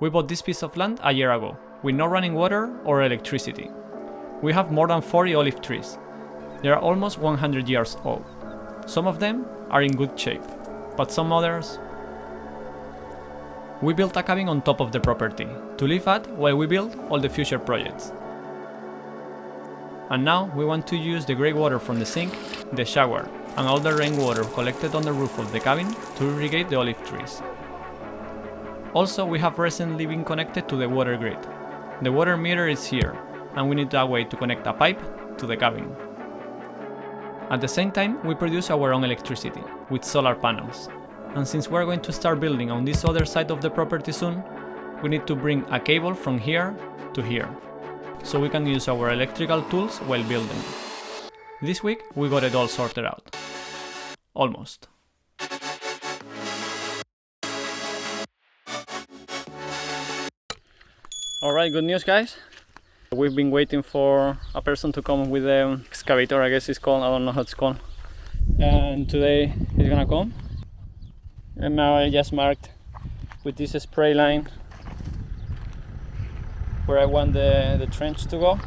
We bought this piece of land a year ago, with no running water or electricity. We have more than 40 olive trees. They are almost 100 years old. Some of them are in good shape, but some others... We built a cabin on top of the property, to live at while we build all the future projects. And now we want to use the grey water from the sink, the shower, and all the rainwater collected on the roof of the cabin to irrigate the olive trees. Also, we have recently been connected to the water grid. The water meter is here, and we need a way to connect a pipe to the cabin. At the same time, we produce our own electricity, with solar panels. And since we're going to start building on this other side of the property soon, we need to bring a cable from here to here, so we can use our electrical tools while building. This week, we got it all sorted out. Almost. Alright, good news guys. We've been waiting for a person to come with the excavator, I guess it's called, I don't know how it's called. And today he's gonna come. And now I just marked with this spray line where I want the trench to go.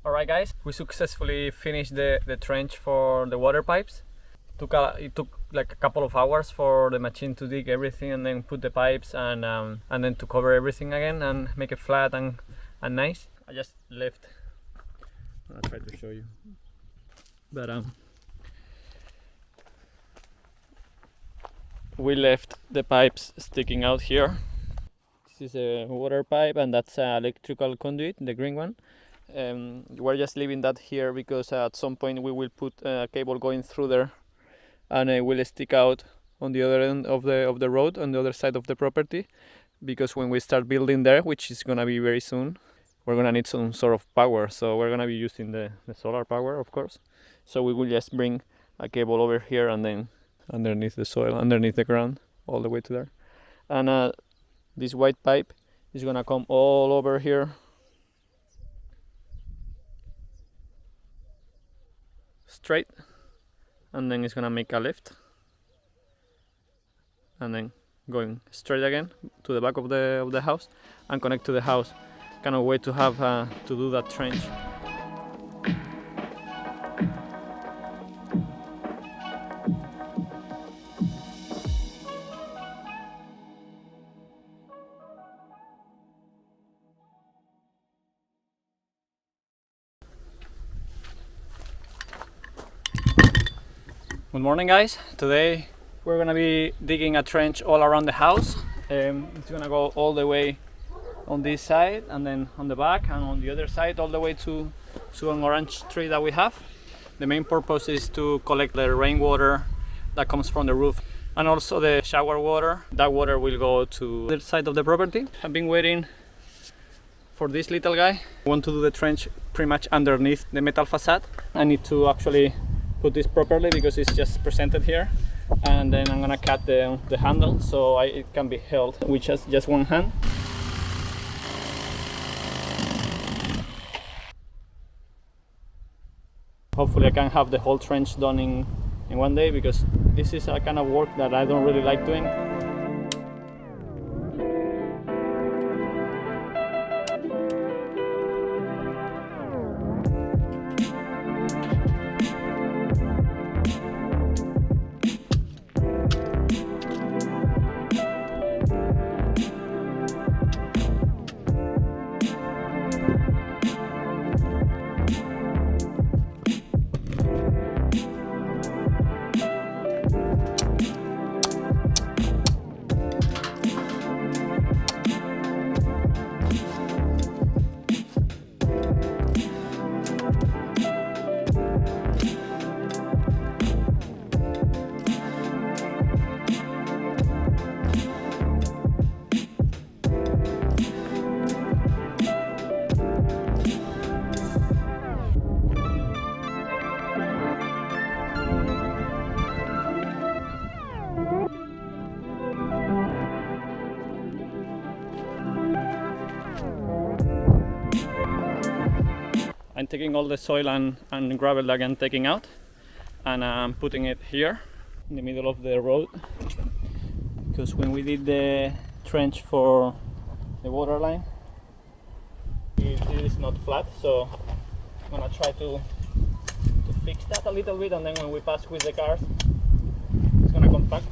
Alright guys, we successfully finished the trench for the water pipes. It took like a couple of hours for the machine to dig everything and then put the pipes and then to cover everything again and make it flat and nice. I just left, I'll try to show you, but we left the pipes sticking out here. This is a water pipe and that's an electrical conduit, the green one. We're just leaving that here because at some point we will put a cable going through there and it will stick out on the other end of the road, on the other side of the property. because when we start building there, which is gonna be very soon, we're gonna need some sort of power. So we're gonna be using the solar power, of course. So we will just bring a cable over here and then underneath the soil, underneath the ground, all the way to there. And this white pipe is gonna come all over here, straight, and then it's gonna make a left, and then going straight again to the back of the house and connect to the house. Kind of way to have to do that trench. Good morning, guys. Today we're gonna be digging a trench all around the house. It's gonna go all the way on this side and then on the back and on the other side all the way to an orange tree that we have. The main purpose is to collect the rainwater that comes from the roof and also the shower water. That water will go to the other side of the property. I've been waiting for this little guy. I want to do the trench pretty much underneath the metal facade. I need to actually put this properly because it's just presented here, and then I'm gonna cut the handle so it can be held with just one hand. Hopefully I can have the whole trench done in one day, because this is a kind of work that I don't really like doing. I'm taking all the soil and gravel that I'm taking out, and I'm putting it here in the middle of the road, because when we did the trench for the water line, it is not flat, so I'm gonna try to fix that a little bit, and then when we pass with the cars, it's gonna compact.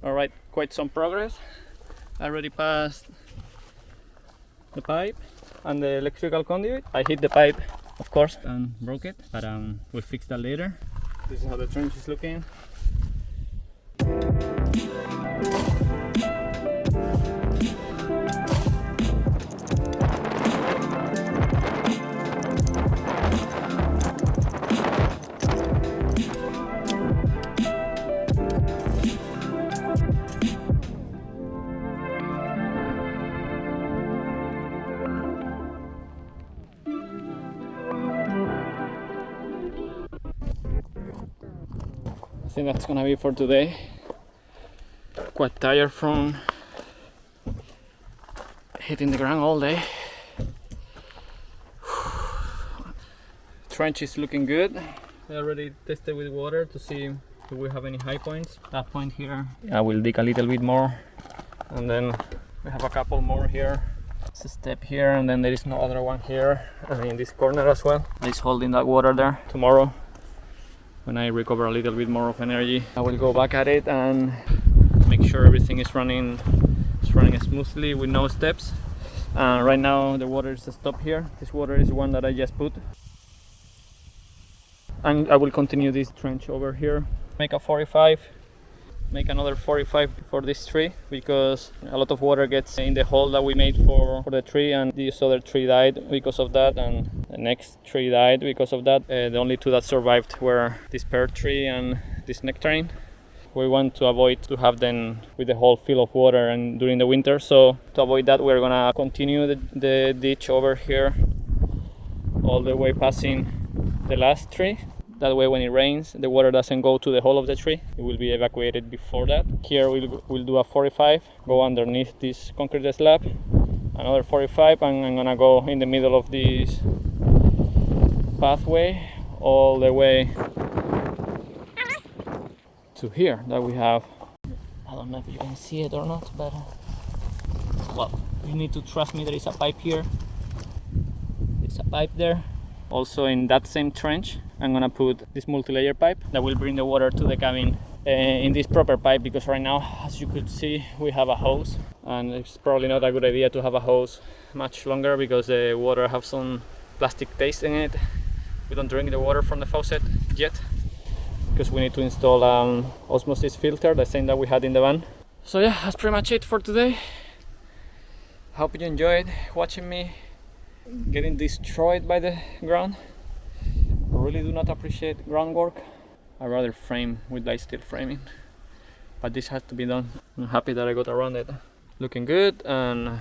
Alright, quite some progress. I already passed the pipe and the electrical conduit. I hit the pipe, of course, and broke it, but we'll fix that later. This is how the trench is looking. I think that's gonna be for today. Quite tired from hitting the ground all day. Trench is looking good. I already tested with water to see if we have any high points. That point here, I will dig a little bit more, and then we have a couple more here. It's a step here, and then there is no other one here, and in this corner as well. It's holding that water there. Tomorrow, when I recover a little bit more of energy, I will go back at it and make sure everything is running smoothly with no steps. Right now the water is stopped here. This water is one that I just put. and I will continue this trench over here. Make a 45, make another 45 for this tree, because a lot of water gets in the hole that we made for the tree, and this other tree died because of that, and the next tree died because of that. The only two that survived were this pear tree and this nectarine. We want to avoid to have them with the whole fill of water and during the winter, so to avoid that we're gonna continue the ditch over here all the way passing the last tree. That way when it rains the water doesn't go to the hole of the tree, it will be evacuated before that. Here we'll do a 45, go underneath this concrete slab, another 45, and I'm gonna go in the middle of this pathway all the way to here that we have. I don't know if you can see it or not, but well, you need to trust me, there is a pipe here, there's a pipe there. Also in that same trench I'm gonna put this multi-layer pipe that will bring the water to the cabin in this proper pipe, because right now, as you could see, we have a hose, and it's probably not a good idea to have a hose much longer because the water has some plastic taste in it. We don't drink the water from the faucet yet, because we need to install an osmosis filter, the same that we had in the van. So yeah, that's pretty much it for today. Hope you enjoyed watching me getting destroyed by the ground. I really do not appreciate groundwork. I rather frame with light steel framing, but this has to be done. I'm happy that I got around it. Looking good, and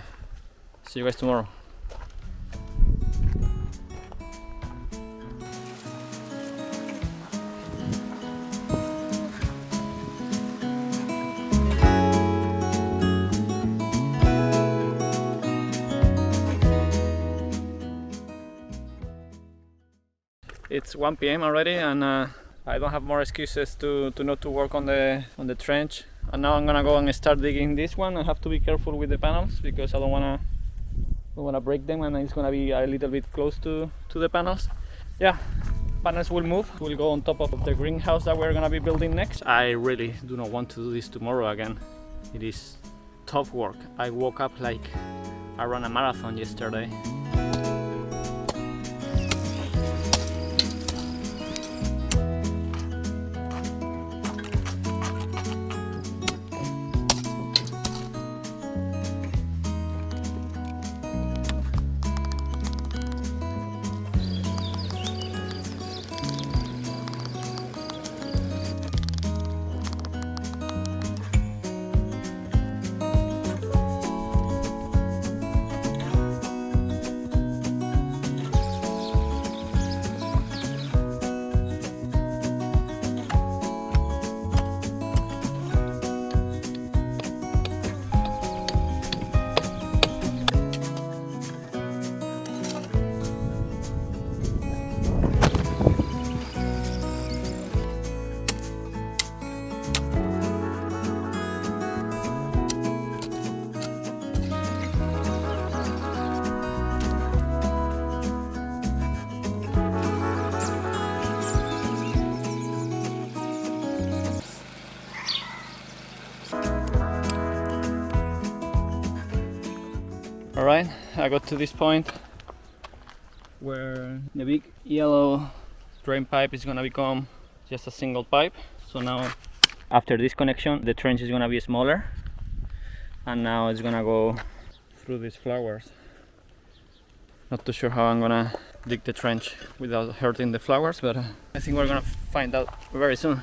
see you guys tomorrow. It's 1 p.m. already, and I don't have more excuses to not to work on the trench. And now I'm gonna go and start digging this one. I have to be careful with the panels because I don't wanna break them, and it's gonna be a little bit close to the panels. Yeah, panels will move. We'll go on top of the greenhouse that we're gonna be building next. I really do not want to do this tomorrow again. It is tough work. I woke up like I ran a marathon yesterday. Alright, I got to this point where the big yellow drain pipe is gonna become just a single pipe. So now, after this connection, the trench is gonna be smaller, and now it's gonna go through these flowers. Not too sure how I'm gonna dig the trench without hurting the flowers, but I think we're gonna find out very soon.